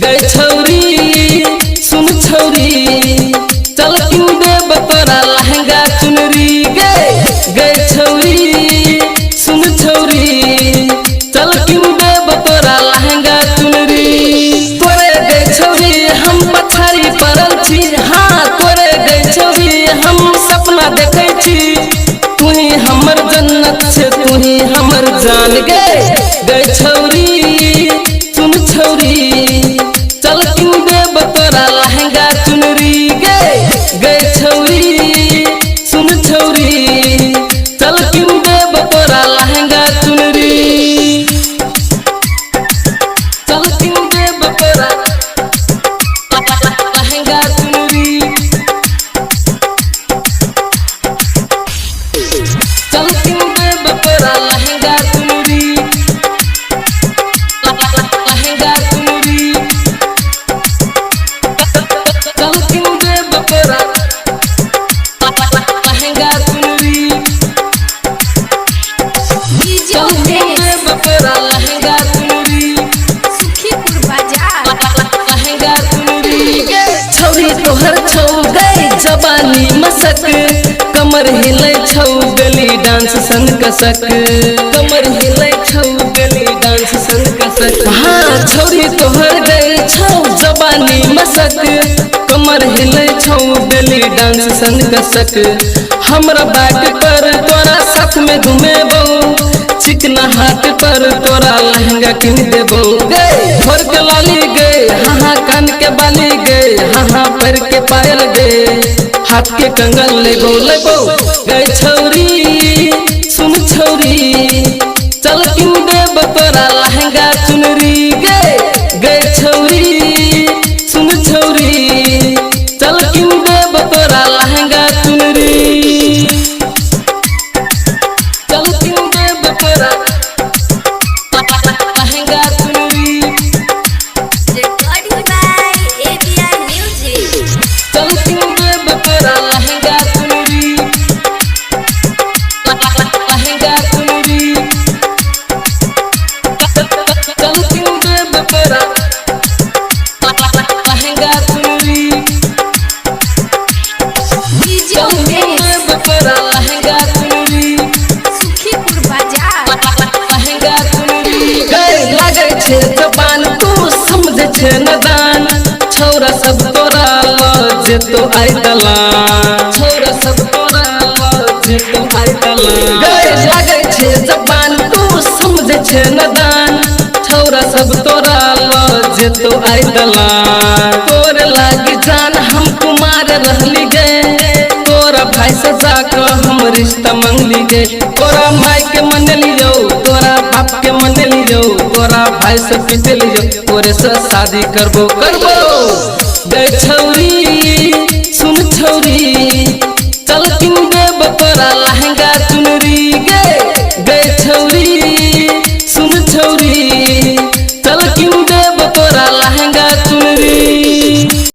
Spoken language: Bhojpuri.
गए छौरी सुन छौरी चल किन देब तोरा लहंगा चुनरी गए छौरी सुन छौरी चल किन देब तोरा लहंगा चुनरी तोरे गए छौरी हम पछाड़ी पड़ल छी हाँ तोरे गए छौरी हम सपना देखै छी तू ही हमर जन्नत छे तू ही हमर जान गए छौरी सुन छौरी चल किन देब तोरा लहंगा चुनरी गए छौरी सुन छौरी चल किन देब तोरा लहंगा चुनरी चल किन देब तोरा लहंगा चुनरी चल किन देब तोरा लहंगा चुनरी लहंगा चुनरी चल किन देब तोरा लहंगा चुनरी चल किन देब तोरा लहंगा चुनरी सुखीपुर बाजार लहंगा चुनरी छौरी तोहर छौ गई जवानी मसक कमर हिले छौ गली डांस सन कसक कमर हिले छौ गली डांस सन कसक हाँ छौरी तोहर गई छौ जवानी मसक कमर हिले छौ गली डांस सन कसक हमरा बाट पर तोरा साथ में घूमेबो चिकना हाथ पर तोरा लहंगा किन देबो भर के लाली गए हाँ कान के बाली गए हाँ पैर के पायल गए हाथ के कंगन लेबो गए छौरी सुन छौरी चल किन देब तोरा लहंगा चुनरी गए छौरी सुन छौरी चल किन देब तोरा लहंगा चुनरी चल किन देब तोरा लहंगा चुनरी recording by ABR Music चल किन देब तोरा लहंगा चुनरी लहंगा चुनरी चल किन देब तोरा लहंगा चुनरी चल किन देब तोरा लहंगा चुनरी सुखीपुर बाजार लहंगा चुनरी गए लागे छे जबान तू समझे छे नदान छौरा सब तोरा लजे तो आई दलान छौरा सब तोरा लजे तो आई दलान गए लागे छे जबान तू समझे छे नदान छौरा सब तोरा लजे तो आई दलान तोर लागी जान हम कुमार रहली गए तोरा भाई से जाकर हम रिश्ता मांगली गए तोरा माई के मन लियो तोरा बाप के मन लियो तोरा भाई से पीट लियो तोरे से शादी करबो गए छौरी सुन छौरी